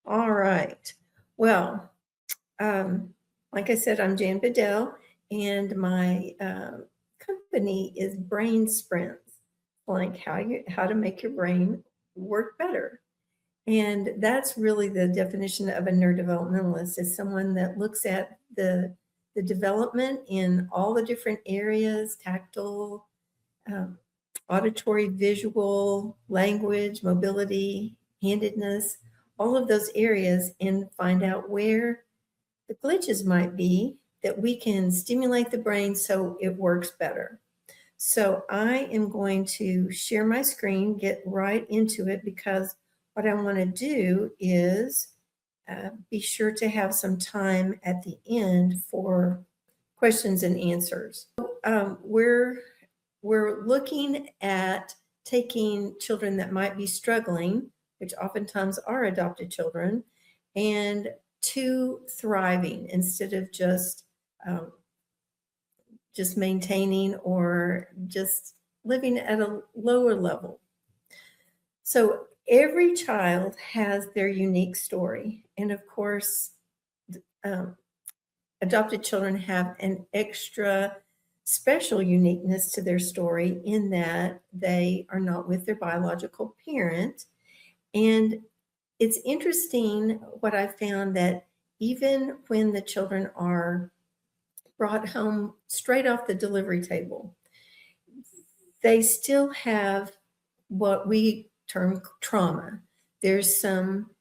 All right. Well, like I said, I'm Jan Bedell, and my company is Brain Sprints, like how to make your brain work better. And that's really the definition of a neurodevelopmentalist, is someone that looks at the development in all the different areas: tactile, um, auditory, visual, language, mobility, handedness, all of those areas, and find out where the glitches might be that we can stimulate the brain so it works better. So I am going to share my screen, get right into it, because what I want to do is be sure to have some time at the end for questions and answers. We're looking at taking children that might be struggling, which oftentimes are adopted children, and to thriving instead of just maintaining or just living at a lower level. So every child has their unique story. And of course, adopted children have an extra special uniqueness to their story in that they are not with their biological parent. And it's interesting what I found, that even when the children are brought home straight off the delivery table, they still have what we term trauma. There's some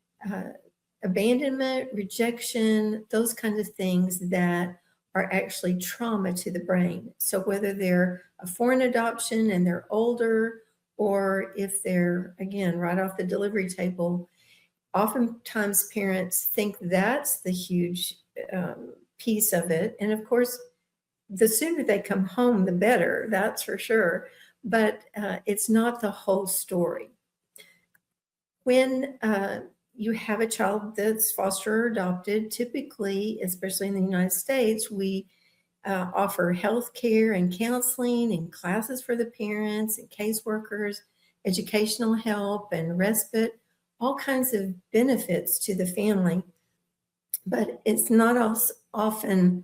abandonment, rejection, those kinds of things that are actually trauma to the brain. So whether they're a foreign adoption and they're older, or if they're, again, right off the delivery table, oftentimes parents think that's the huge piece of it. And of course, the sooner they come home, the better, that's for sure. But it's not the whole story. When you have a child that's foster or adopted, typically, especially in the United States, we offer health care and counseling and classes for the parents and caseworkers, educational help and respite, all kinds of benefits to the family. But it's not often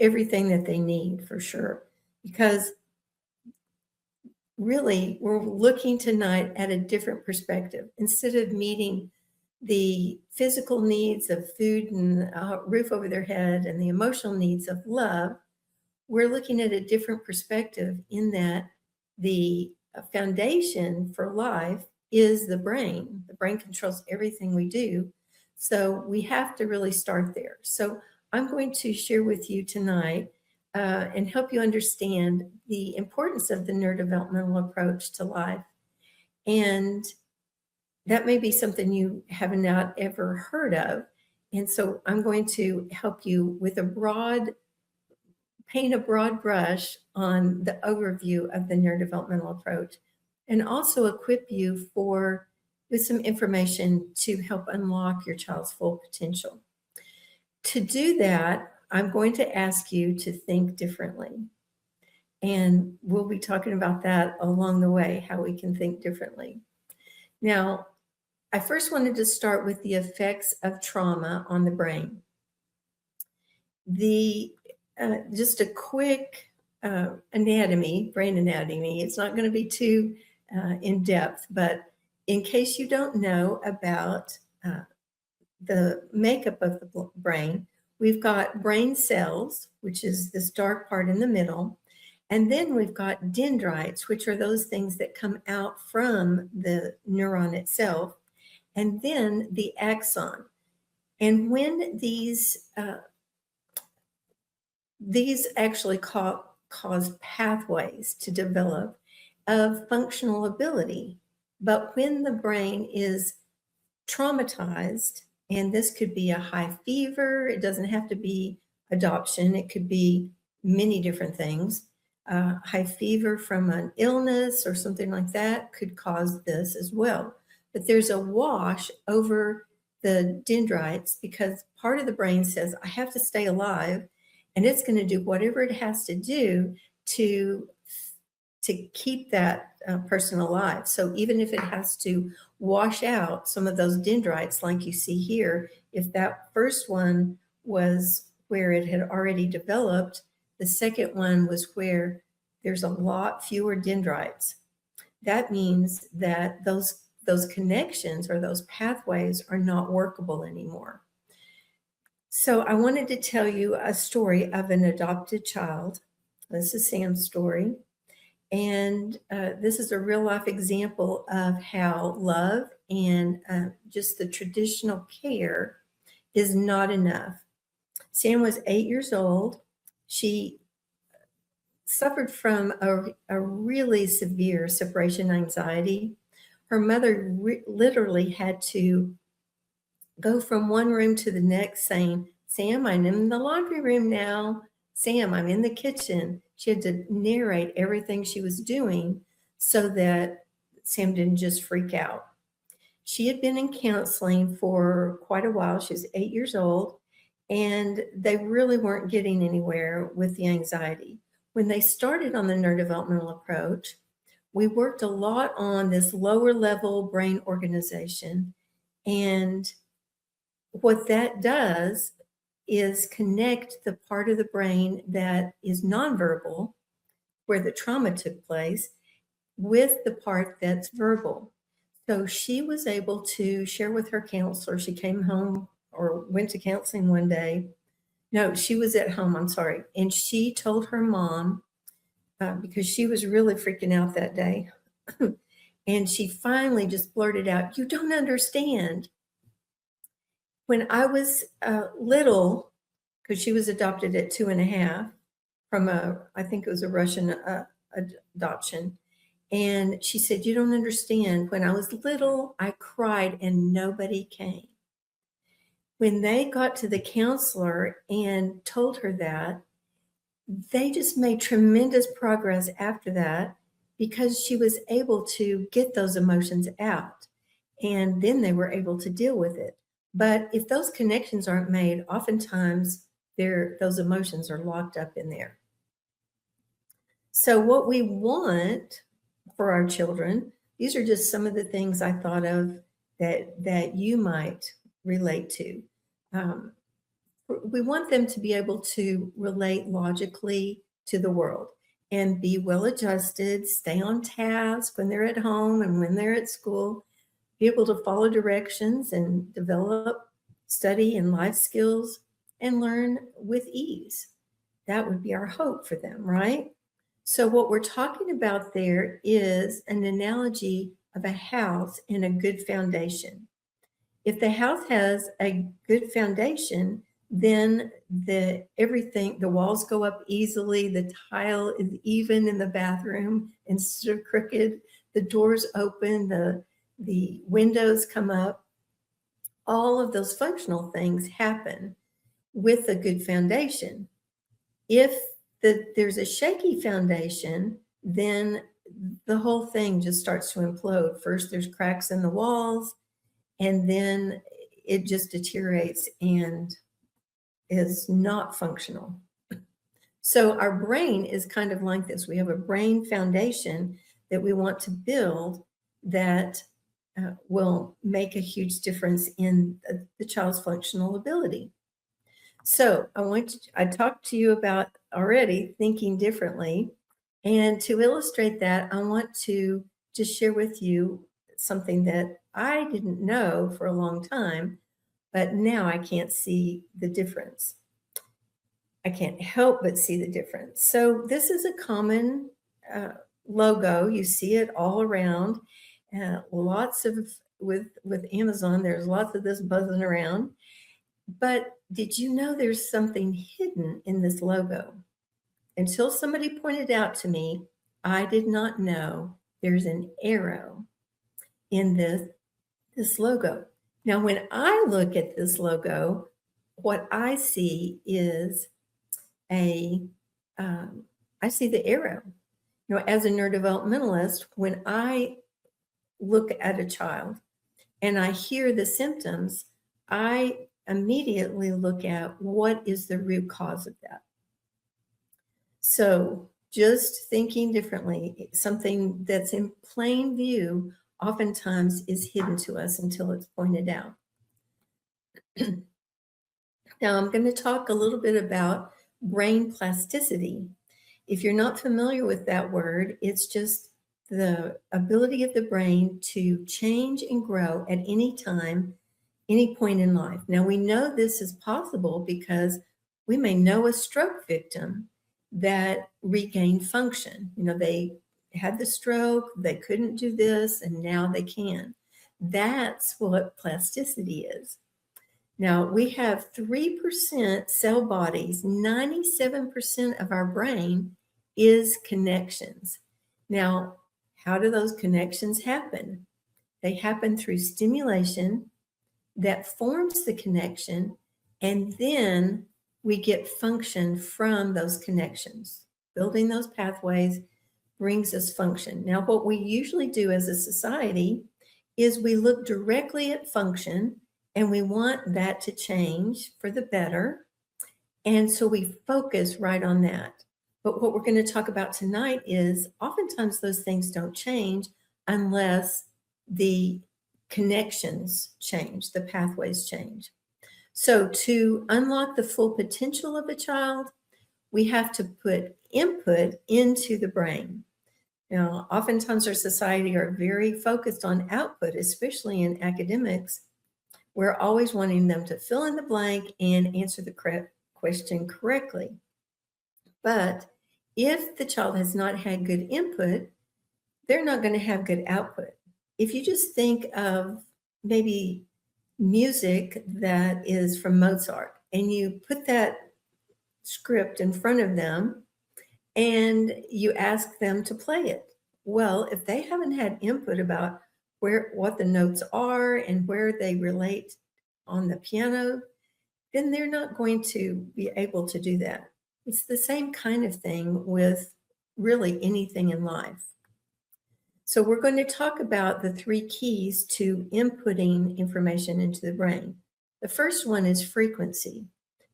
everything that they need, for sure, because really we're looking tonight at a different perspective. Instead of meeting the physical needs of food and a roof over their head and the emotional needs of love, we're looking at a different perspective, in that the foundation for life is the brain. The brain controls everything we do. So we have to really start there. So I'm going to share with you tonight and help you understand the importance of the neurodevelopmental approach to life. And that may be something you have not ever heard of. And so I'm going to help you with paint a broad brush on the overview of the neurodevelopmental approach, and also equip you with some information to help unlock your child's full potential. To do that, I'm going to ask you to think differently. And we'll be talking about that along the way, how we can think differently. Now, I first wanted to start with the effects of trauma on the brain. Just a quick brain anatomy. It's not going to be too in depth, but in case you don't know about the makeup of the brain, we've got brain cells, which is this dark part in the middle. And then we've got dendrites, which are those things that come out from the neuron itself. And then the axon. And when these actually cause pathways to develop of functional ability. But when the brain is traumatized, and this could be a high fever, it doesn't have to be adoption, it could be many different things. High fever from an illness or something like that could cause this as well. But there's a wash over the dendrites, because part of the brain says, I have to stay alive, and it's going to do whatever it has to do to to keep that person alive. So even if it has to wash out some of those dendrites, like you see here, if that first one was where it had already developed, the second one was where there's a lot fewer dendrites. That means that those connections or those pathways are not workable anymore. So I wanted to tell you a story of an adopted child. This is Sam's story. And this is a real life example of how love and just the traditional care is not enough. Sam was 8 years old. She suffered from a really severe separation anxiety. Her mother literally had to go from one room to the next saying, Sam, I'm in the laundry room now. Sam, I'm in the kitchen. She had to narrate everything she was doing so that Sam didn't just freak out. She had been in counseling for quite a while. She was 8 years old, and they really weren't getting anywhere with the anxiety. When they started on the neurodevelopmental approach, we worked a lot on this lower level brain organization. And what that does is connect the part of the brain that is nonverbal, where the trauma took place, with the part that's verbal. So she was able to share with her counselor. She came home or went to counseling one day. No, she was at home, I'm sorry. And she told her mom, because she was really freaking out that day. And she finally just blurted out, "You don't understand. When I was little," because she was adopted at 2.5 from I think it was a Russian adoption. And she said, "You don't understand. When I was little, I cried and nobody came." When they got to the counselor and told her that, they just made tremendous progress after that because she was able to get those emotions out. And then they were able to deal with it. But if those connections aren't made, oftentimes those emotions are locked up in there. So what we want for our children, these are just some of the things I thought of that you might relate to. We want them to be able to relate logically to the world and be well adjusted, stay on task when they're at home and when they're at school, be able to follow directions and develop study and life skills and learn with ease. That would be our hope for them, right? So what we're talking about there is an analogy of a house and a good foundation. If the house has a good foundation, then the walls go up easily, the tile is even in the bathroom instead of crooked, the doors open, the windows come up. All of those functional things happen with a good foundation. If there's a shaky foundation, then the whole thing just starts to implode. First, there's cracks in the walls, and then it just deteriorates and is not functional. So our brain is kind of like this. We have a brain foundation that we want to build that will make a huge difference in the child's functional ability. So I talked to you about already thinking differently. And to illustrate that, I want to just share with you something that I didn't know for a long time, but now I can't see the difference. I can't help but see the difference. So this is a common logo. You see it all around. Lots of with Amazon, there's lots of this buzzing around. But did you know there's something hidden in this logo? Until somebody pointed out to me, I did not know there's an arrow in this logo. Now, when I look at this logo, what I see is I see the arrow. You know, as a neurodevelopmentalist, when I look at a child and I hear the symptoms, I immediately look at what is the root cause of that. So just thinking differently, something that's in plain view, oftentimes is hidden to us until it's pointed out. Now, I'm going to talk a little bit about brain plasticity. If you're not familiar with that word, it's just the ability of the brain to change and grow at any time, any point in life. Now, we know this is possible because we may know a stroke victim that regained function. They had the stroke, they couldn't do this, and now they can. That's what plasticity is. Now, we have 3% cell bodies, 97% of our brain is connections. Now, how do those connections happen? They happen through stimulation that forms the connection, and then we get function from those connections. Building those pathways brings us function. Now, what we usually do as a society is we look directly at function and we want that to change for the better. And so we focus right on that. But what we're going to talk about tonight is oftentimes those things don't change unless the connections change, the pathways change. So to unlock the full potential of a child, we have to put input into the brain. Now, oftentimes our society are very focused on output, especially in academics. We're always wanting them to fill in the blank and answer the correct question correctly. But if the child has not had good input, they're not going to have good output. If you just think of maybe music that is from Mozart and you put that script in front of them and you ask them to play it. Well, if they haven't had input about what the notes are and where they relate on the piano, then they're not going to be able to do that. It's the same kind of thing with really anything in life. So we're going to talk about the 3 keys to inputting information into the brain. The first one is frequency.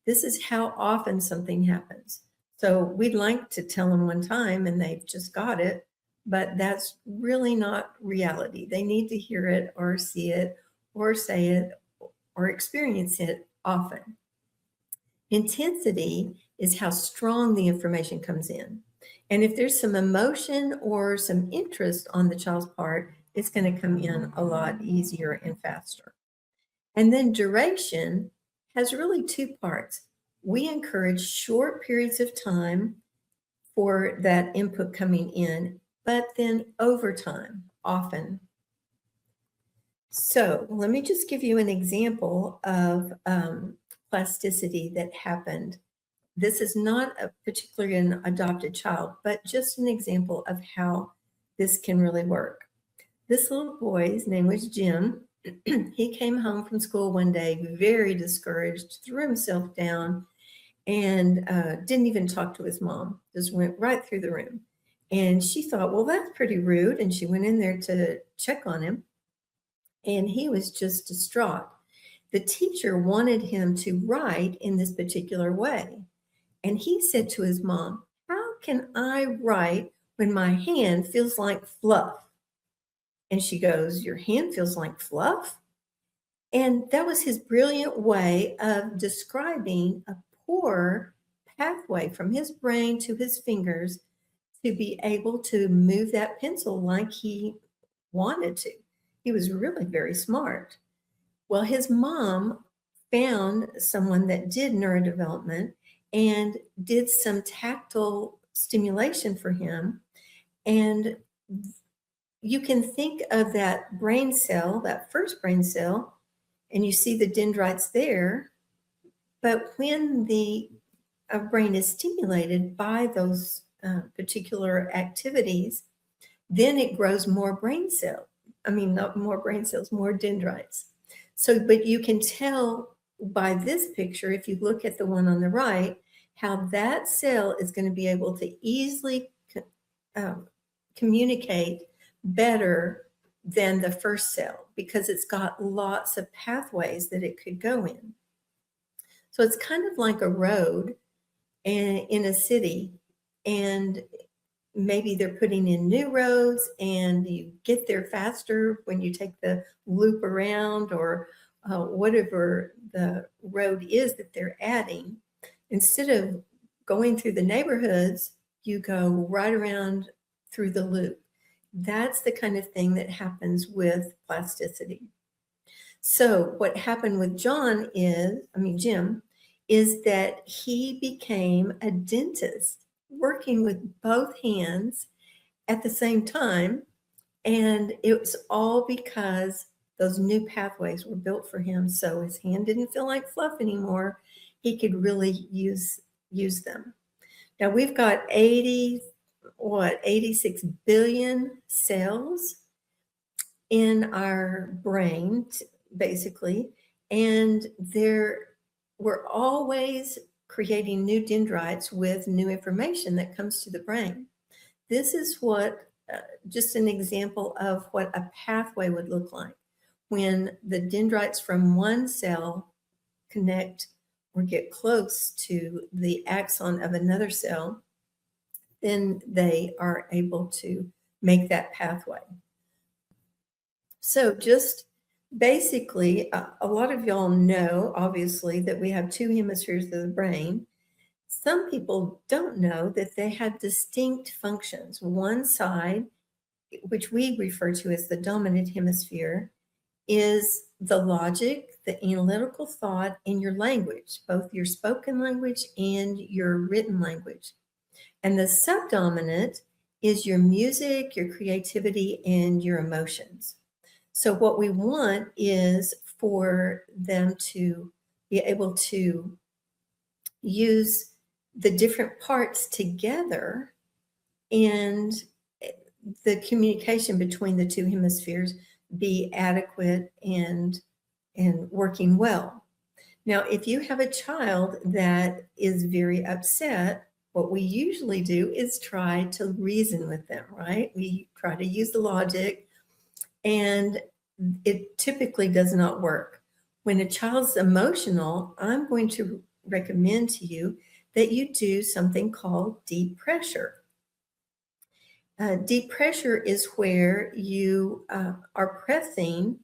This is how often something happens. So we'd like to tell them one time and they've just got it, but that's really not reality. They need to hear it or see it or say it or experience it often. Intensity is how strong the information comes in. And if there's some emotion or some interest on the child's part, it's going to come in a lot easier and faster. And then duration has really 2 parts. We encourage short periods of time for that input coming in, but then over time, often. So let me just give you an example of plasticity that happened. This is not particularly an adopted child, but just an example of how this can really work. This little boy's name was Jim. He came home from school one day very discouraged, threw himself down, and didn't even talk to his mom, just went right through the room. And she thought, well, that's pretty rude. And she went in there to check on him, and he was just distraught. The teacher wanted him to write in this particular way. And he said to his mom, how can I write when my hand feels like fluff? And she goes, your hand feels like fluff? And that was his brilliant way of describing a poor pathway from his brain to his fingers to be able to move that pencil like he wanted to. He was really very smart. Well, his mom found someone that did neurodevelopment and did some tactile stimulation for him. And you can think of that brain cell, that first brain cell, and you see the dendrites there. But when the brain is stimulated by those particular activities, then it grows more brain cells. I mean, not more brain cells, more dendrites. So, but you can tell by this picture, if you look at the one on the right, how that cell is going to be able to easily communicate better than the first cell because it's got lots of pathways that it could go in. So it's kind of like a road in a city, and maybe they're putting in new roads and you get there faster when you take the loop around, or whatever the road is that they're adding. Instead of going through the neighborhoods, you go right around through the loop. That's the kind of thing that happens with plasticity. So what happened with Jim, is that he became a dentist working with both hands at the same time. And it was all because those new pathways were built for him. So his hand didn't feel like fluff anymore. He could really use them. Now we've got 86 billion cells in our brain, basically, and we're always creating new dendrites with new information that comes to the brain. This is what just an example of what a pathway would look like when the dendrites from one cell connect or get close to the axon of another cell. Then they are able to make that pathway. So just basically, a lot of y'all know, obviously, that we have two hemispheres of the brain. Some people don't know that they have distinct functions. One side, which we refer to as the dominant hemisphere, is the logic, the analytical thought, and your language, both your spoken language and your written language. And the subdominant is your music, your creativity, and your emotions. So what we want is for them to be able to use the different parts together, and the communication between the two hemispheres be adequate and working well. Now, if you have a child that is very upset, what we usually do is try to reason with them, right? We try to use the logic, and it typically does not work. When a child's emotional, I'm going to recommend to you that you do something called deep pressure. Deep pressure is where you are pressing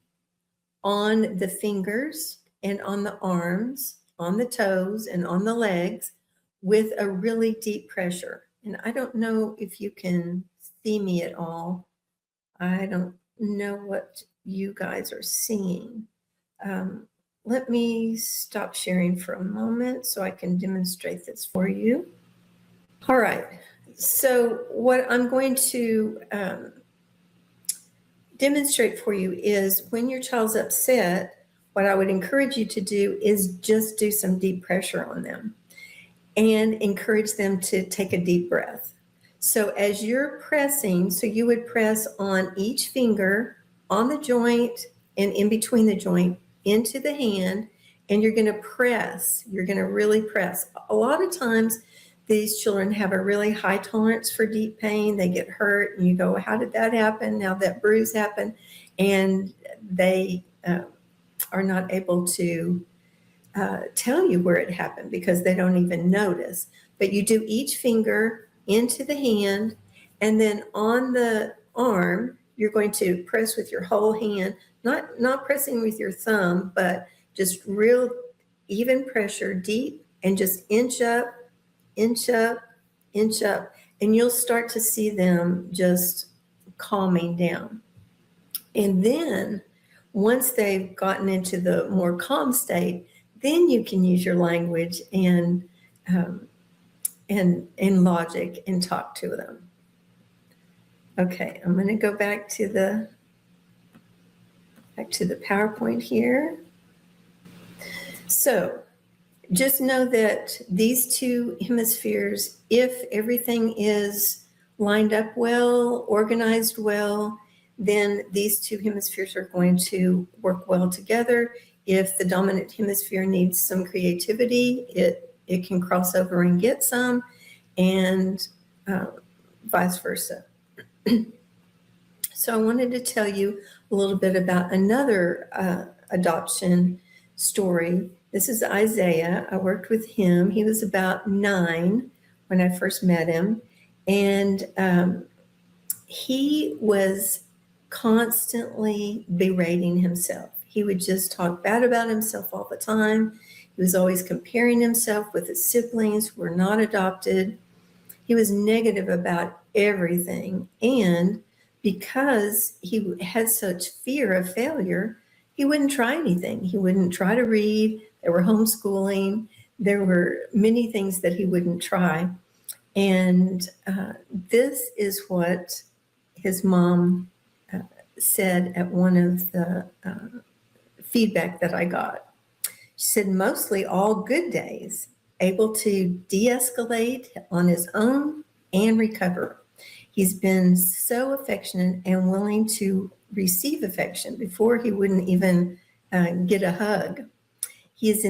on the fingers and on the arms, on the toes and on the legs with a really deep pressure. And I don't know if you can see me at all. I don't know what you guys are seeing. Let me stop sharing for a moment so I can demonstrate this for you. All right. So what I'm going to demonstrate for you is when your child's upset, what I would encourage you to do is just do some deep pressure on them and encourage them to take a deep breath. So as you're pressing, so you would press on each finger, on the joint, and in between the joint, into the hand, and you're going to press. You're going to really press. A lot of times, these children have a really high tolerance for deep pain. They get hurt, and you go, how did that happen? Now that bruise happened, and they are not able to tell you where it happened because they don't even notice. But you do each finger into the hand, and then on the arm, you're going to press with your whole hand, not pressing with your thumb, but just real even pressure, deep, and just inch up, inch up, inch up, and you'll start to see them just calming down. And then once they've gotten into the more calm state, then you can use your language and logic and talk to them. Okay, I'm going to go back to the PowerPoint here. So just know that these two hemispheres, if everything is lined up well, organized well, then these two hemispheres are going to work well together. If the dominant hemisphere needs some creativity, it can cross over and get some, and vice versa. So I wanted to tell you a little bit about another adoption story. This is Isaiah. I worked with him. He was about 9 when I first met him. And he was constantly berating himself. He would just talk bad about himself all the time. He was always comparing himself with his siblings who were not adopted. He was negative about everything. And because he had such fear of failure, he wouldn't try anything. He wouldn't try to read. There were homeschooling. There were many things that he wouldn't try. And this is what his mom said at one of the feedback that I got. She said, mostly all good days, able to de-escalate on his own and recover. He's been so affectionate and willing to receive affection. Before, he wouldn't even get a hug. He is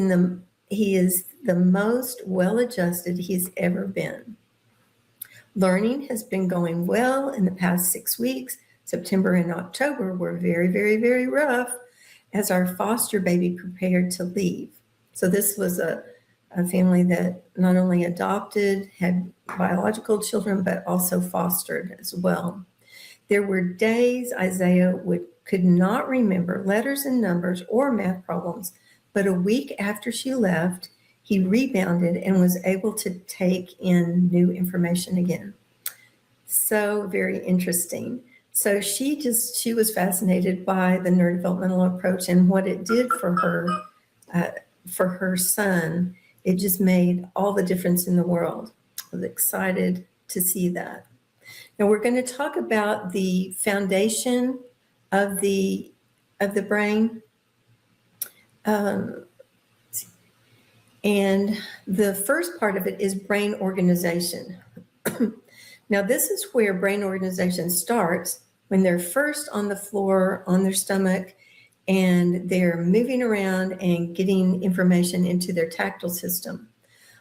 the most well-adjusted he's ever been. Learning has been going well in the past 6 weeks. September and October were very, very, very rough as our foster baby prepared to leave. So this was a family that not only adopted, had biological children, but also fostered as well. There were days Isaiah could not remember letters and numbers or math problems, but a week after she left, he rebounded and was able to take in new information again. So very interesting. So she was fascinated by the neurodevelopmental approach and what it did for her son. It just made all the difference in the world. I was excited to see that. Now we're going to talk about the foundation of the brain. And the first part of it is brain organization. Now, this is where brain organization starts when they're first on the floor, on their stomach, and they're moving around and getting information into their tactile system.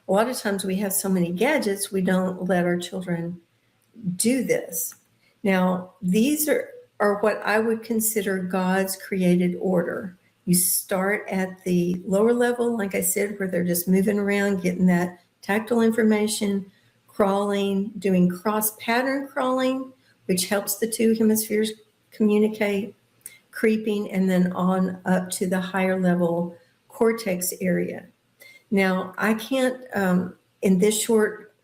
A lot of times we have so many gadgets, we don't let our children do this. Now, these are what I would consider God's created order. You start at the lower level, like I said, where they're just moving around, getting that tactile information, crawling, doing cross-pattern crawling, which helps the two hemispheres communicate, creeping, and then on up to the higher level cortex area. Now, I can't, in this short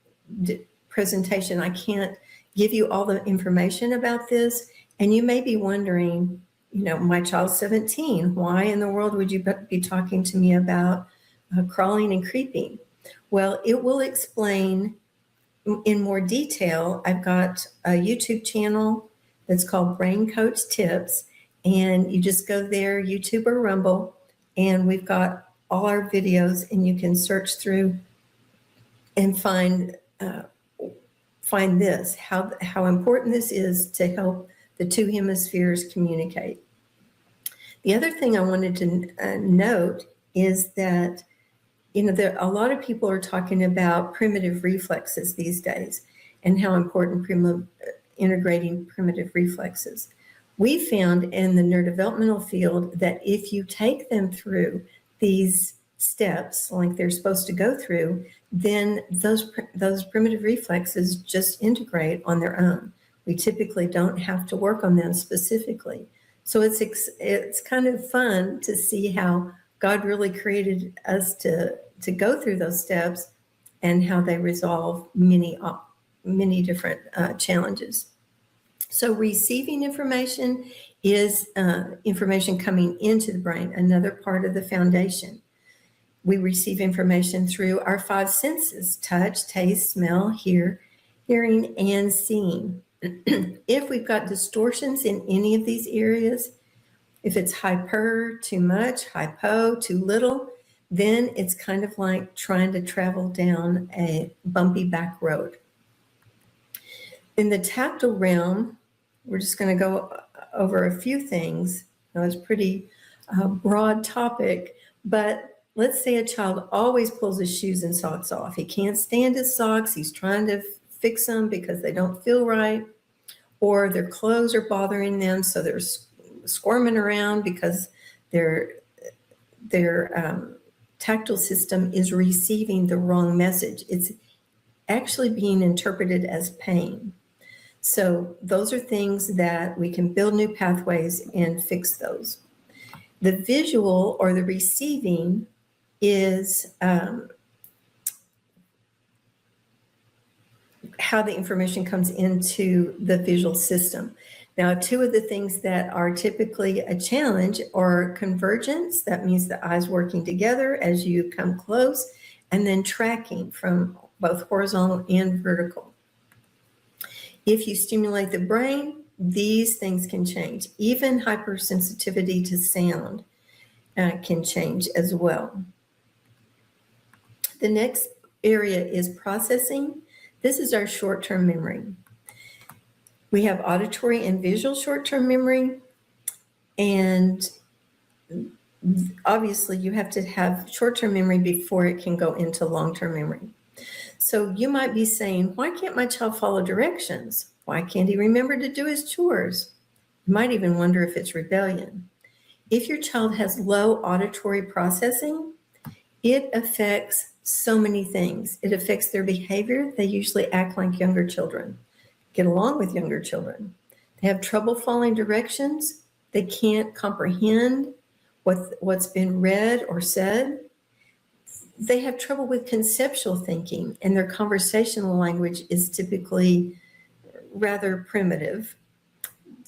presentation, I can't give you all the information about this, and you may be wondering, my child's 17, why in the world would you be talking to me about crawling and creeping? Well, it will explain in more detail. I've got a YouTube channel that's called Brain Coach Tips, and you just go there, YouTube or Rumble, and we've got all our videos, and you can search through and find this, how important this is to help the two hemispheres communicate. The other thing I wanted to note is that a lot of people are talking about primitive reflexes these days and how important integrating primitive reflexes. We found in the neurodevelopmental field that if you take them through these steps like they're supposed to go through, then those primitive reflexes just integrate on their own. We typically don't have to work on them specifically. So it's kind of fun to see how God really created us to go through those steps and how they resolve many different challenges. So receiving information is information coming into the brain, another part of the foundation. We receive information through our 5 senses: touch, taste, smell, hearing, and seeing. If we've got distortions in any of these areas, if it's hyper, too much, hypo, too little, then it's kind of like trying to travel down a bumpy back road. In the tactile realm, we're just going to go over a few things. It's a pretty broad topic, but let's say a child always pulls his shoes and socks off. He can't stand his socks. He's trying to fix them because they don't feel right, or their clothes are bothering them, so they're squirming around because their tactile system is receiving the wrong message. It's actually being interpreted as pain. So those are things that we can build new pathways and fix those. The visual or the receiving is how the information comes into the visual system. Now, two of the things that are typically a challenge are convergence. That means the eyes working together as you come close, and then tracking from both horizontal and vertical. If you stimulate the brain, these things can change. Even hypersensitivity to sound can change as well. The next area is processing. This is our short-term memory. We have auditory and visual short-term memory, and obviously you have to have short-term memory before it can go into long-term memory. So you might be saying, why can't my child follow directions? Why can't he remember to do his chores? You might even wonder if it's rebellion. If your child has low auditory processing, it affects so many things. It affects their behavior. They usually act like younger children, get along with younger children. They have trouble following directions. They can't comprehend what's been read or said. They have trouble with conceptual thinking, and their conversational language is typically rather primitive.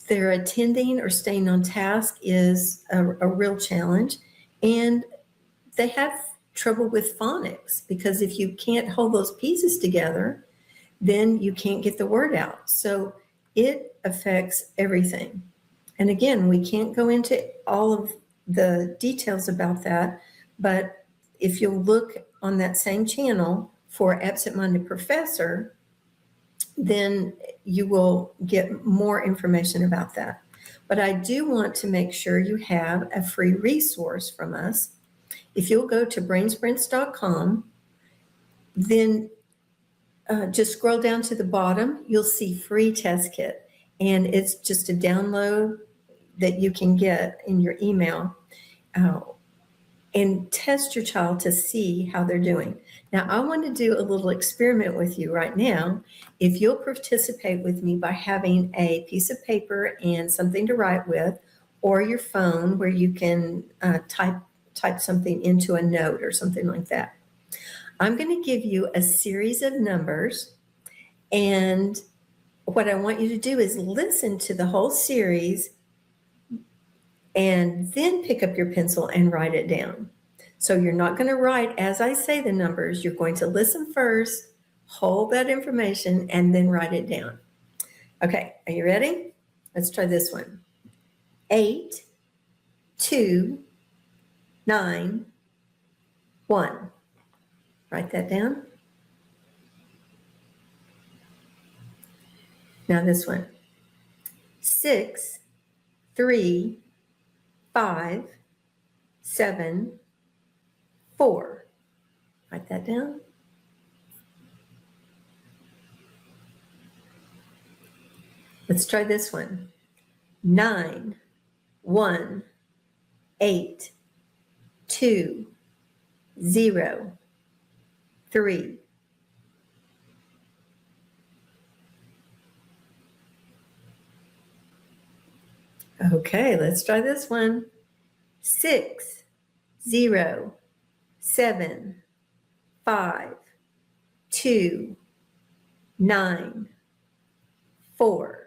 Their attending or staying on task is a real challenge, and they have trouble with phonics, because if you can't hold those pieces together, then you can't get the word out. So it affects everything. And again, we can't go into all of the details about that, but if you'll look on that same channel for Absent-Minded Professor, then you will get more information about that. But I do want to make sure you have a free resource from us. If you'll go to brainsprints.com, then just scroll down to the bottom, you'll see free test kit. And it's just a download that you can get in your email and test your child to see how they're doing. Now, I want to do a little experiment with you right now. If you'll participate with me by having a piece of paper and something to write with, or your phone where you can type something into a note or something like that. I'm going to give you a series of numbers, and what I want you to do is listen to the whole series and then pick up your pencil and write it down. So you're not going to write as I say the numbers. You're going to listen first, hold that information, and then write it down. Okay, are you ready? Let's try this one. 8, 2, 9, 1. Write that down. Now this one. 6, 3, 5, 7, 4. Write that down. Let's try this one. 9, 1, 8, 2, 0, 3. Okay, let's try this one. 6, 0, 7, 5, 2, 9, 4.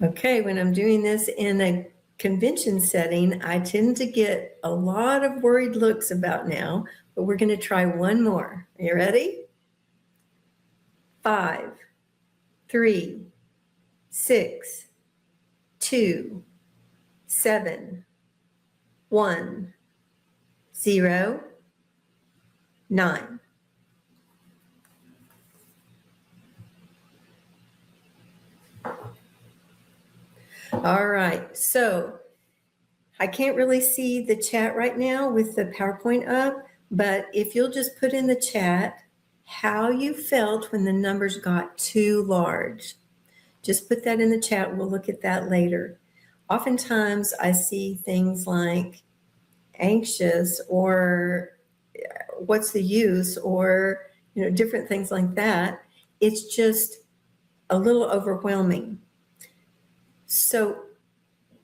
Okay, when I'm doing this in a convention setting, I tend to get a lot of worried looks about now, but we're going to try one more. Are you ready? 5, 3, 6, 2, 7, 1, 0, 9. All right, so I can't really see the chat right now with the PowerPoint up, but if you'll just put in the chat how you felt when the numbers got too large. Just put that in the chat. We'll look at that later. Oftentimes I see things like anxious, or what's the use, or different things like that. It's just a little overwhelming. So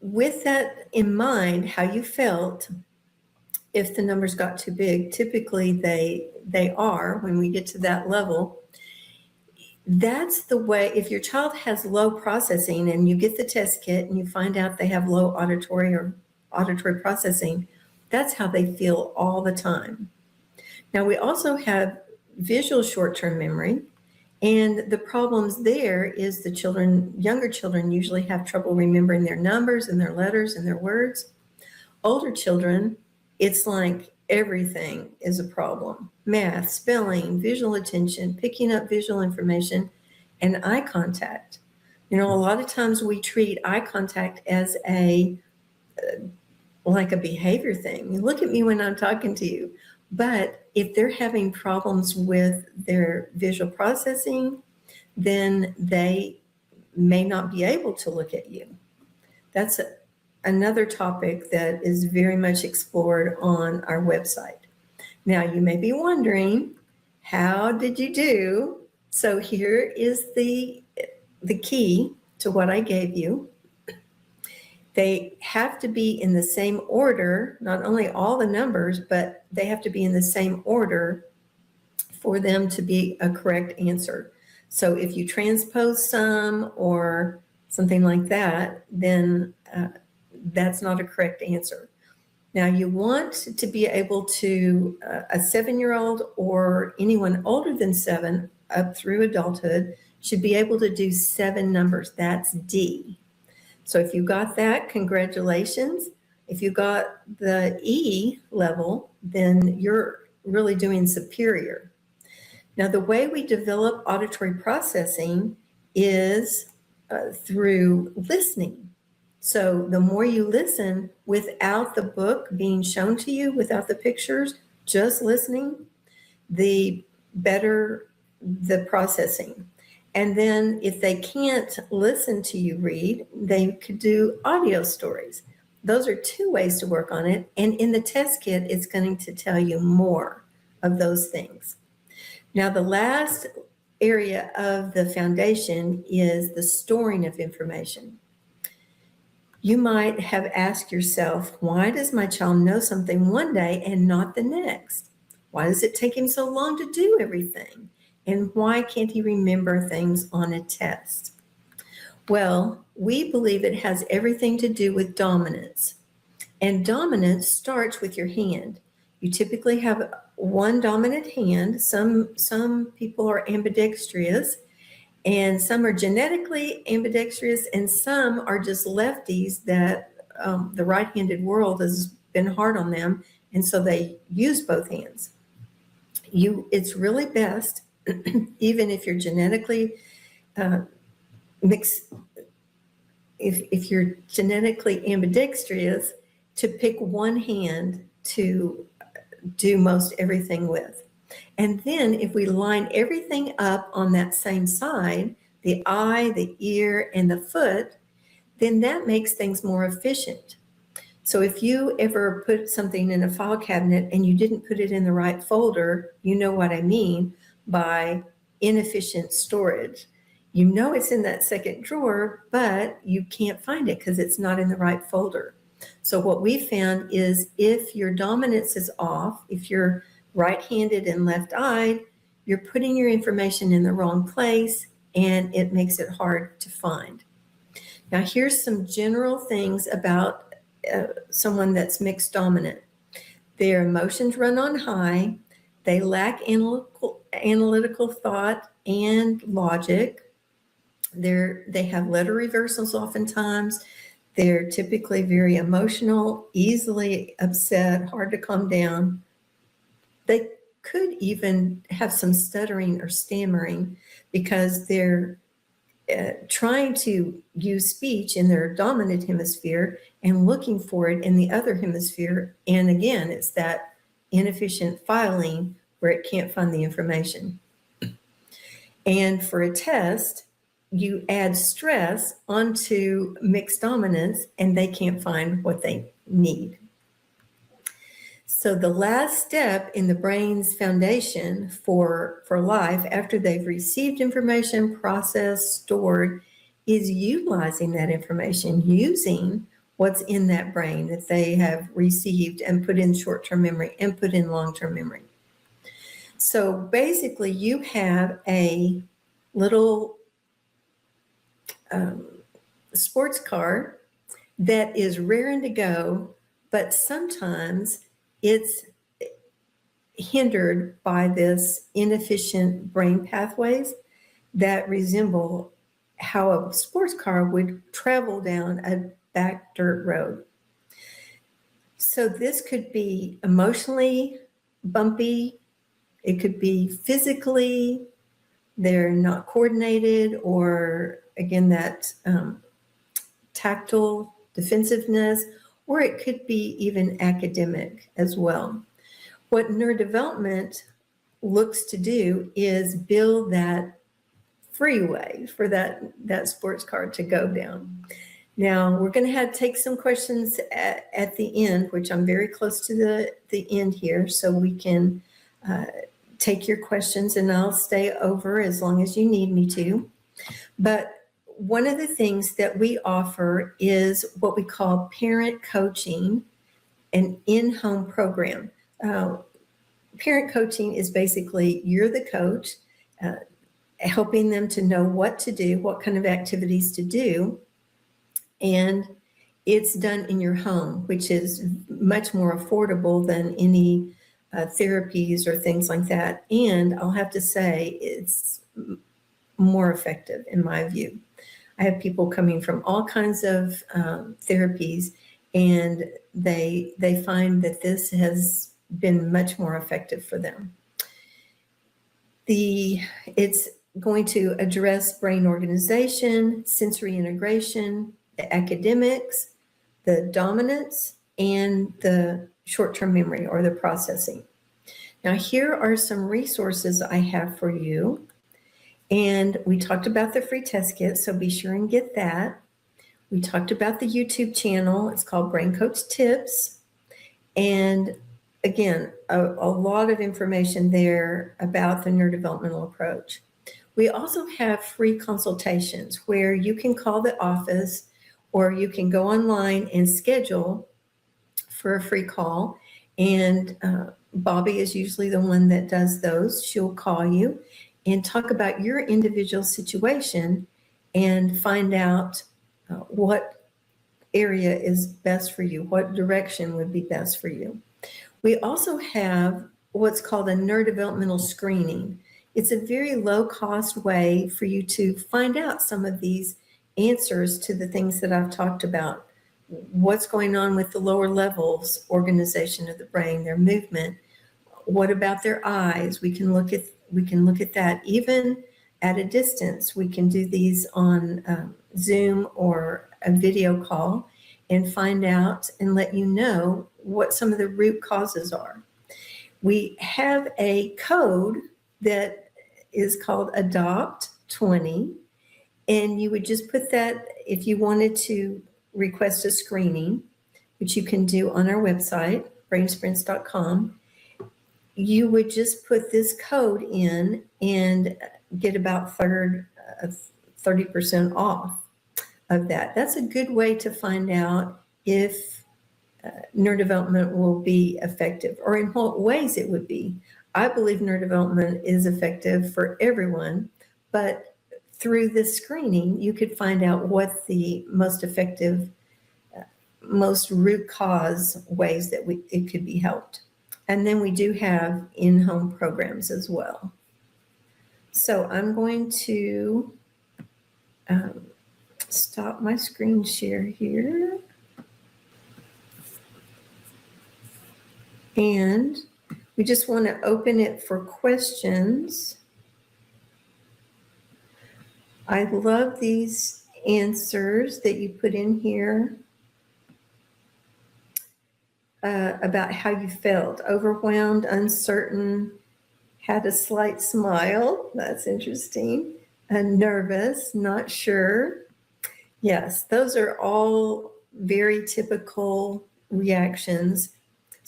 with that in mind, how you felt, if the numbers got too big, typically they are when we get to that level. That's the way. If your child has low processing and you get the test kit and you find out they have low auditory processing, that's how they feel all the time. Now, we also have visual short-term memory, and the problems there is younger children usually have trouble remembering their numbers and their letters and their words. Older children, it's like everything is a problem. Math, spelling, visual attention, picking up visual information, and eye contact. A lot of times we treat eye contact as like a behavior thing. You look at me when I'm talking to you. But if they're having problems with their visual processing, then they may not be able to look at you. That's another topic that is very much explored on our website. Now, you may be wondering, how did you do? So here is the key to what I gave you. They have to be in the same order, not only all the numbers, but they have to be in the same order for them to be a correct answer. So if you transpose some or something like that, then that's not a correct answer. Now, you want to be able to, a 7-year-old or anyone older than 7 up through adulthood should be able to do 7 numbers. That's D. So if you got that, congratulations. If you got the E level, then you're really doing superior. Now, the way we develop auditory processing is through listening. So the more you listen without the book being shown to you, without the pictures, just listening, the better the processing. And then if they can't listen to you read, they could do audio stories. Those are 2 ways to work on it. And in the test kit, it's going to tell you more of those things. Now, the last area of the foundation is the storing of information. You might have asked yourself, why does my child know something one day and not the next? Why does it take him so long to do everything? And why can't he remember things on a test? Well, we believe it has everything to do with dominance. And dominance starts with your hand. You typically have one dominant hand. Some people are ambidextrous, and some are genetically ambidextrous, and some are just lefties that the right-handed world has been hard on them, and so they use both hands. It's really best, even if you're genetically mixed, if you're genetically ambidextrous, to pick one hand to do most everything with. And then if we line everything up on that same side, the eye, the ear, and the foot, then that makes things more efficient. So if you ever put something in a file cabinet and you didn't put it in the right folder, you know what I mean by inefficient storage. You know it's in that second drawer, but you can't find it because it's not in the right folder. So what we found is if your dominance is off, if you're right-handed and left-eyed, you're putting your information in the wrong place and it makes it hard to find. Now, here's some general things about someone that's mixed dominant. Their emotions run on high. They lack analytical thought and logic. They have letter reversals oftentimes. They're typically very emotional, easily upset, hard to calm down. They could even have some stuttering or stammering because they're trying to use speech in their dominant hemisphere and looking for it in the other hemisphere. And again, it's that inefficient filing where it can't find the information. And for a test, you add stress onto mixed dominance and they can't find what they need. So the last step in the brain's foundation for life, after they've received information, processed, stored, is utilizing that information, using what's in that brain that they have received and put in short-term memory and put in long-term memory. So basically you have a little sports car that is raring to go, but sometimes it's hindered by this inefficient brain pathways that resemble how a sports car would travel down a back dirt road. So this could be emotionally bumpy. It could be physically, they're not coordinated, or again, that tactile defensiveness, or it could be even academic as well. What neurodevelopment looks to do is build that freeway for that sports car to go down. Now we're going to take some questions at the end, which I'm very close to the end here, so we can take your questions, and I'll stay over as long as you need me to. But one of the things that we offer is what we call parent coaching, an in-home program. Parent coaching is basically you're the coach, helping them to know what to do, what kind of activities to do, and it's done in your home, which is much more affordable than any therapies or things like that. And I'll have to say it's more effective in my view. I have people coming from all kinds of therapies, and they find that this has been much more effective for them. It's going to address brain organization, sensory integration, the academics, the dominance, and the short-term memory or the processing. Now, here are some resources I have for you. And we talked about the free test kit, so be sure and get that. We talked about the YouTube channel. It's called Brain Coach Tips. And again, a lot of information there about the neurodevelopmental approach. We also have free consultations where you can call the office, or you can go online and schedule for a free call. And Bobby is usually the one that does those. She'll call you and talk about your individual situation and find out what area is best for you, what direction would be best for you. We also have what's called a neurodevelopmental screening. It's a very low-cost way for you to find out some of these answers to the things that I've talked about. What's going on with the lower levels organization of the brain, their movement. What about their eyes? We can look at that even at a distance. We can do these on Zoom or a video call and find out and let you know what some of the root causes are. We have a code that is called ADOPT20, and you would just put that if you wanted to request a screening, which you can do on our website, brainsprints.com. You would just put this code in and get about 30% off of that. That's a good way to find out if neurodevelopment will be effective, or in what ways it would be. I believe neurodevelopment is effective for everyone, but through this screening, you could find out what the most effective, most root cause ways that it could be helped. And then we do have in-home programs as well. So I'm going to stop my screen share here. And we just want to open it for questions. I love these answers that you put in here about how you felt. Overwhelmed, uncertain, had a slight smile. That's interesting. Nervous, not sure. Yes, those are all very typical reactions.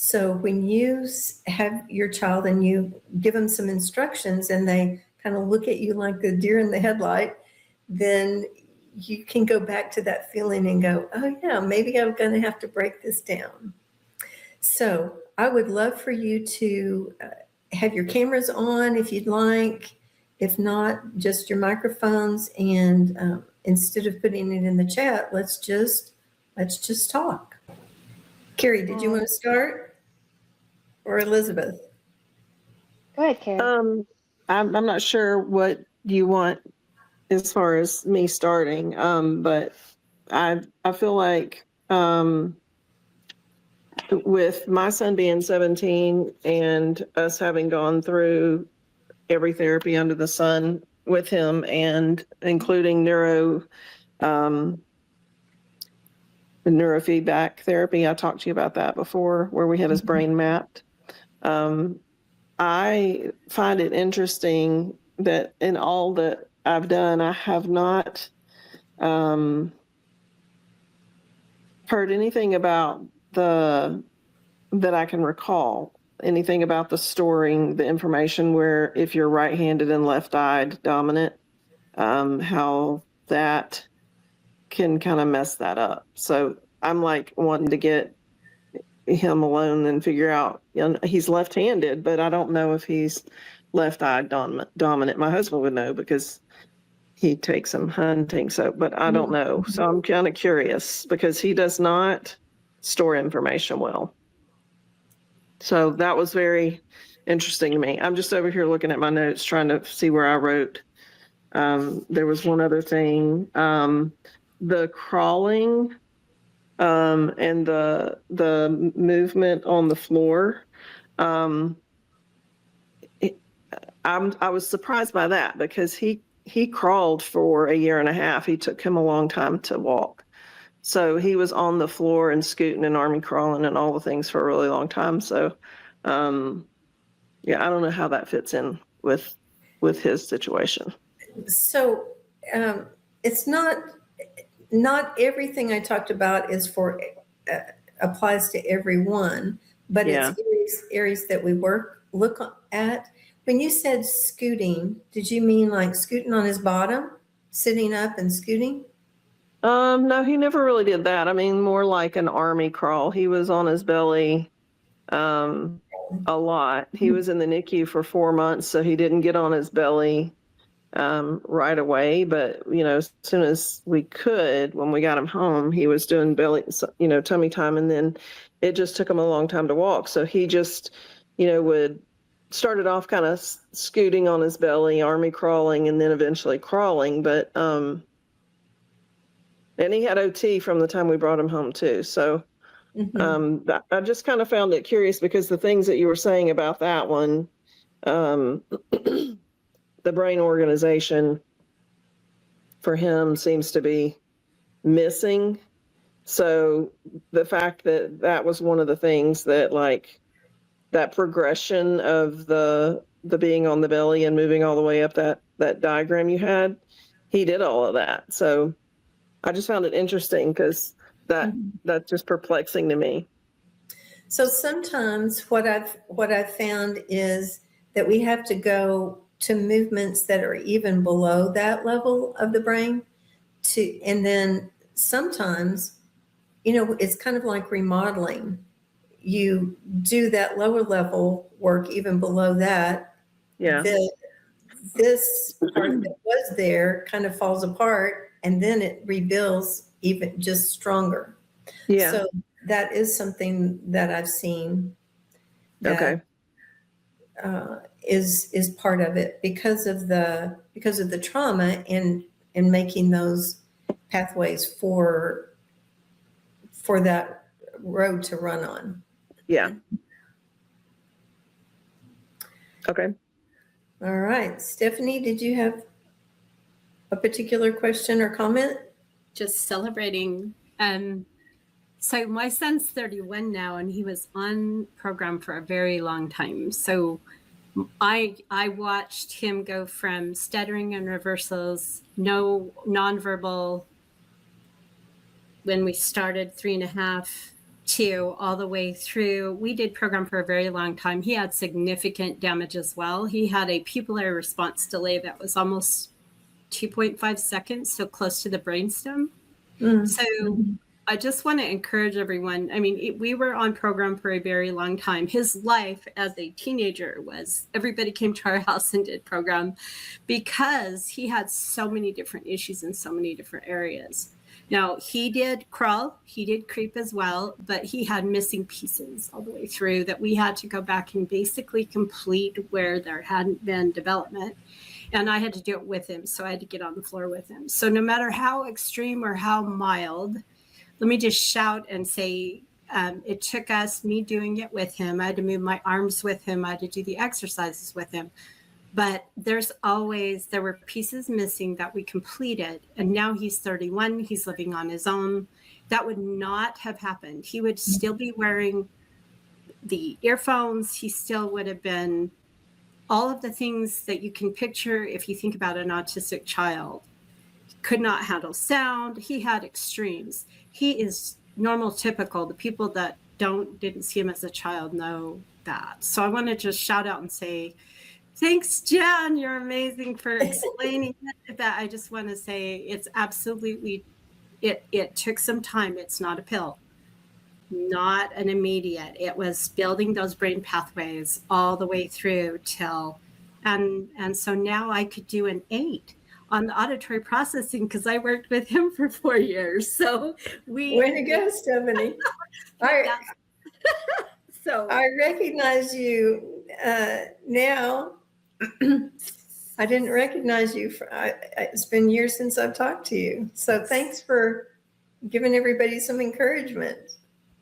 So when you have your child and you give them some instructions and they kind of look at you like the deer in the headlight, then you can go back to that feeling and go, oh yeah, maybe I'm going to have to break this down. So I would love for you to have your cameras on if you'd like. If not, just your microphones. And instead of putting it in the chat, let's just talk. Carrie, did you want to start? Or Elizabeth? Go ahead, Carrie. I'm not sure what you want as far as me starting, but I feel like with my son being 17 and us having gone through every therapy under the sun with him, and including neurofeedback therapy, I talked to you about that before, where we had his brain mapped. I find it interesting that in all that I've done, I have not heard anything about that I can recall, anything about the storing the information where if you're right-handed and left-eyed dominant, how that can kind of mess that up. So I'm like wanting to get him alone and figure out, he's left-handed, but I don't know if he's left-eyed dominant. My husband would know because he takes him hunting, but I don't know. So I'm kind of curious because he does not store information well. So that was very interesting to me. I'm just over here looking at my notes, trying to see where I wrote. There was one other thing, the crawling and the movement on the floor. I was surprised by that because he crawled for a year and a half. He took him a long time to walk. So he was on the floor and scooting and army crawling and all the things for a really long time. So, yeah, I don't know how that fits in with his situation. So it's not everything I talked about is for applies to everyone, but Yeah. it's areas that we look at. When you said scooting, did you mean like scooting on his bottom, sitting up and scooting? No, he never really did that. I mean, more like an army crawl. He was on his belly a lot. He was in the NICU for 4 months, so he didn't get on his belly right away. But, as soon as we could, when we got him home, he was doing belly, tummy time. And then it just took him a long time to walk. So he just, would started off kind of scooting on his belly, army crawling, and then eventually crawling. But, and he had OT from the time we brought him home too. So I just kind of found it curious because the things that you were saying about that one, the brain organization for him seems to be missing. So the fact that that was one of the things that, like, that progression of the being on the belly and moving all the way up that diagram you had, he did all of that. So I just found it interesting because that's just perplexing to me. So sometimes what I've found is that we have to go to movements that are even below that level of the brain and then sometimes, it's kind of like remodeling. You do that lower level work even below that. Yeah. This part that was there kind of falls apart and then it rebuilds even just stronger. Yeah. So that is something that I've seen that is part of it because of the trauma and making those pathways for that road to run on. Yeah. Okay. All right. Stephanie, did you have a particular question or comment? Just celebrating. So my son's 31 now, and he was on program for a very long time. So I watched him go from stuttering and reversals, no nonverbal when we started 3.5 too, all the way through. We did program for a very long time. He had significant damage as well. He had a pupillary response delay that was almost 2.5 seconds, so close to the brainstem. So I just want to encourage everyone. I mean, we were on program for a very long time. His life as a teenager was everybody came to our house and did program because he had so many different issues in so many different areas. Now, he did crawl, he did creep as well, but he had missing pieces all the way through that we had to go back and basically complete where there hadn't been development. And I had to do it with him. So I had to get on the floor with him. So no matter how extreme or how mild, let me just shout and say, it took me doing it with him. I had to move my arms with him. I had to do the exercises with him. But there were pieces missing that we completed. And now he's 31. He's living on his own. That would not have happened. He would still be wearing the earphones. He still would have been all of the things that you can picture if you think about an autistic child. He could not handle sound. He had extremes. He is normal, typical. The people that didn't see him as a child know that. So I want to just shout out and say, thanks, Jan. You're amazing for explaining that. I just want to say it's absolutely, it took some time. It's not a pill, not an immediate. It was building those brain pathways all the way through till, and so now I could do an 8 on the auditory processing because I worked with him for 4 years. So way to go, Stephanie. So I recognize you now. I didn't recognize you. It's been years since I've talked to you. So thanks for giving everybody some encouragement.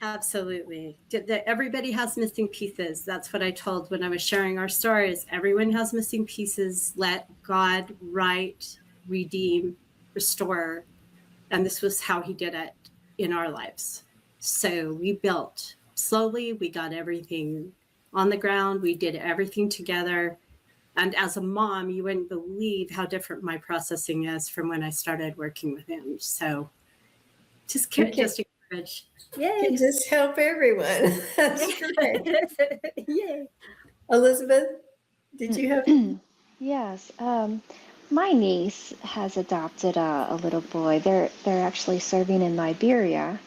Absolutely. Everybody has missing pieces. That's what I told when I was sharing our stories. Everyone has missing pieces. Let God right, redeem, restore. And this was how he did it in our lives. So we built slowly. We got everything on the ground. We did everything together. And as a mom, you wouldn't believe how different my processing is from when I started working with him. So just encourage. Yay. Just help everyone. That's great. Yay. Elizabeth, did you have? Yes. My niece has adopted a little boy. They're actually serving in Liberia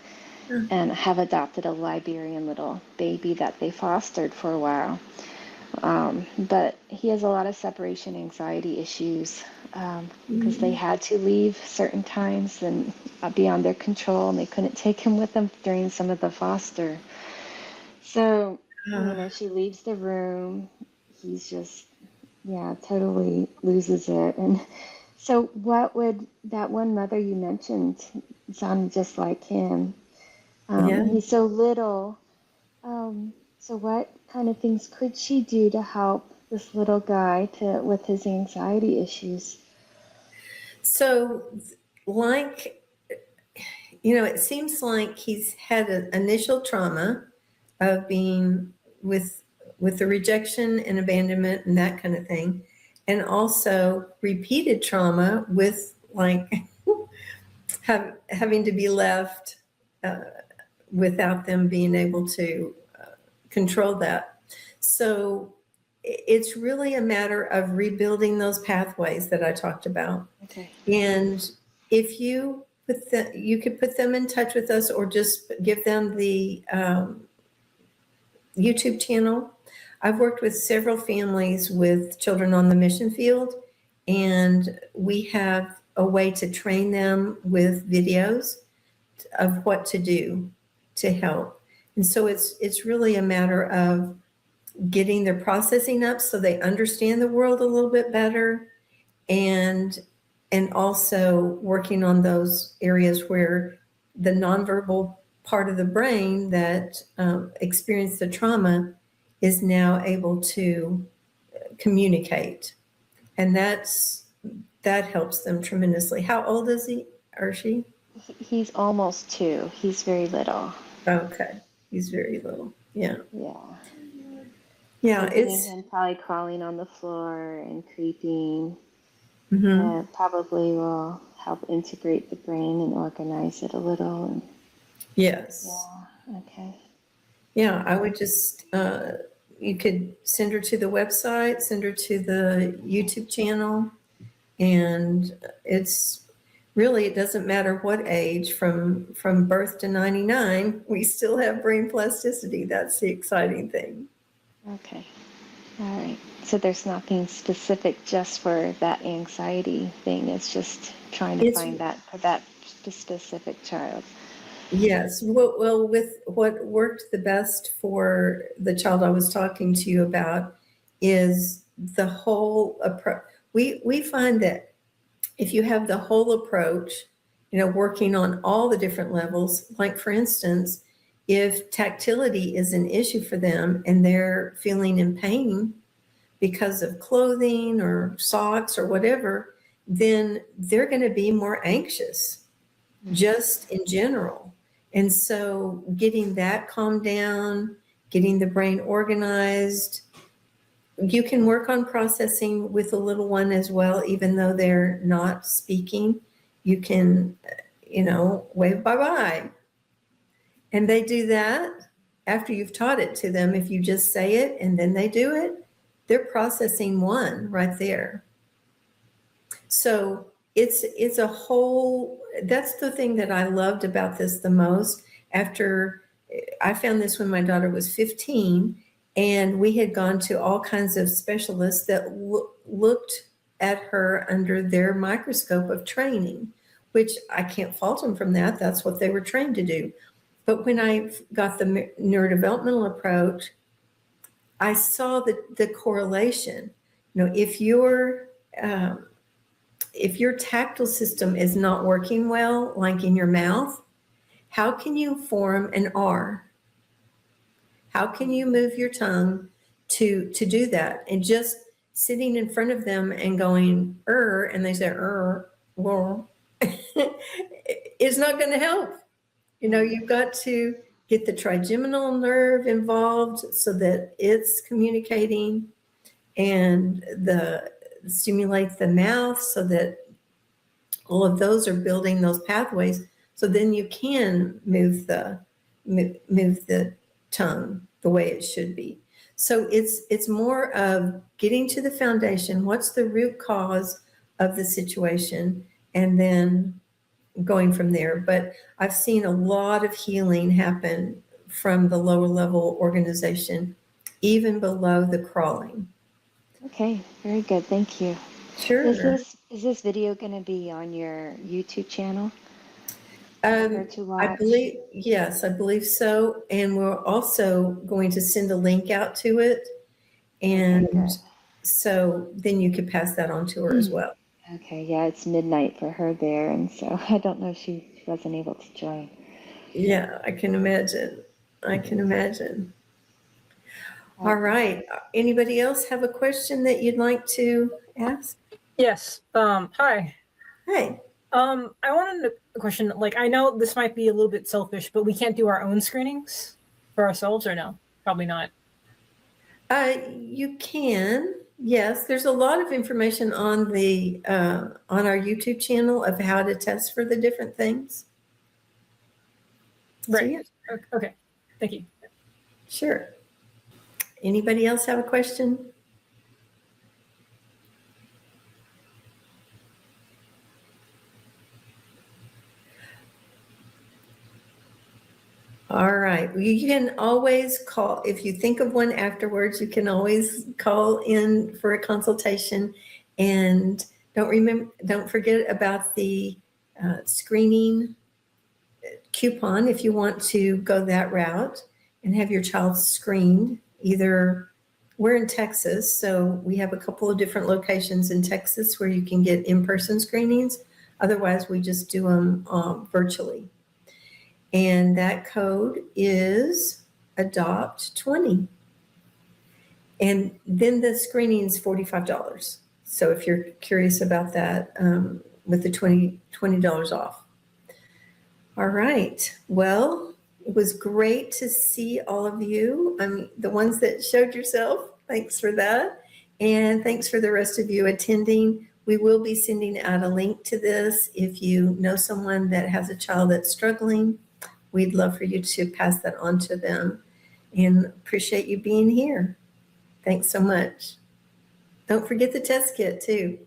and have adopted a Liberian little baby that they fostered for a while. But he has a lot of separation anxiety issues because they had to leave certain times and beyond their control, and they couldn't take him with them during some of the foster. So, she leaves the room. He's just, totally loses it. And so what would that one mother you mentioned sound just like him? He's so little. So what kind of things could she do to help this little guy with his anxiety issues? So, it seems like he's had an initial trauma of being with the rejection and abandonment and that kind of thing, and also repeated trauma with having to be left without them being able to control that. So it's really a matter of rebuilding those pathways that I talked about. Okay. And if you could put them in touch with us, or just give them the YouTube channel. I've worked with several families with children on the mission field, and we have a way to train them with videos of what to do to help. And so it's really a matter of getting their processing up so they understand the world a little bit better, and also working on those areas where the nonverbal part of the brain that experienced the trauma is now able to communicate. And that helps them tremendously. How old is he or she? He's almost 2. He's very little. Okay. He's very little. Yeah. Yeah. Yeah. It's him probably crawling on the floor and creeping. Mm-hmm. Probably will help integrate the brain and organize it a little. Yes. Okay. Yeah, I would just, you could send her to the website, send her to the YouTube channel. And it's really, it doesn't matter what age, from birth to 99, we still have brain plasticity. That's the exciting thing. Okay. All right. So there's nothing specific just for that anxiety thing. It's just trying to It's find that for that specific child. Yes. Well, with what worked the best for the child I was talking to you about is the whole approach. We find that if you have the whole approach, working on all the different levels, like for instance, if tactility is an issue for them and they're feeling in pain because of clothing or socks or whatever, then they're going to be more anxious just in general. And so getting that calmed down, getting the brain organized, you can work on processing with a little one as well, even though they're not speaking. You can, wave bye-bye. And they do that after you've taught it to them. If you just say it and then they do it, they're processing one right there. So it's a whole, that's the thing that I loved about this the most. After I found this when my daughter was 15, and we had gone to all kinds of specialists that looked at her under their microscope of training, which I can't fault them from that. That's what they were trained to do. But when I got the neurodevelopmental approach, I saw the correlation. If your tactile system is not working well, like in your mouth, how can you form an R? How can you move your tongue to do that? And just sitting in front of them and going, and they say, well, is not going to help. You've got to get the trigeminal nerve involved so that it's communicating, and stimulate the mouth so that all of those are building those pathways. So then you can move the tongue the way it should be. So it's more of getting to the foundation. What's the root cause of the situation? And then going from there. But I've seen a lot of healing happen from the lower level organization, even below the crawling. Okay, very good. Thank you. Sure. Is this video going to be on your YouTube channel for her to watch? I believe so. And we're also going to send a link out to it. And Okay, so then you could pass that on to her as well. Okay, yeah, it's midnight for her there, and so I don't know if she wasn't able to join. Yeah, I can imagine. All right. Anybody else have a question that you'd like to ask? Yes. Hi. Hey. I wanted a question. Like, I know this might be a little bit selfish, but we can't do our own screenings for ourselves, or no? Probably not. You can. Yes, there's a lot of information on on our YouTube channel of how to test for the different things. Right. So, yeah. Okay. Thank you. Sure. Anybody else have a question? All right. You can always call. If you think of one afterwards, you can always call in for a consultation. And don't forget about the screening coupon if you want to go that route and have your child screened. We're in Texas, so we have a couple of different locations in Texas where you can get in-person screenings. Otherwise, we just do them virtually. And that code is ADOPT20. And then the screening is $45. So if you're curious about that, with the $20 off. All right. Well, it was great to see all of you. The ones that showed yourself, thanks for that. And thanks for the rest of you attending. We will be sending out a link to this if you know someone that has a child that's struggling. we'd love for you to pass that on to them, and appreciate you being here. Thanks so much. Don't forget the test kit too.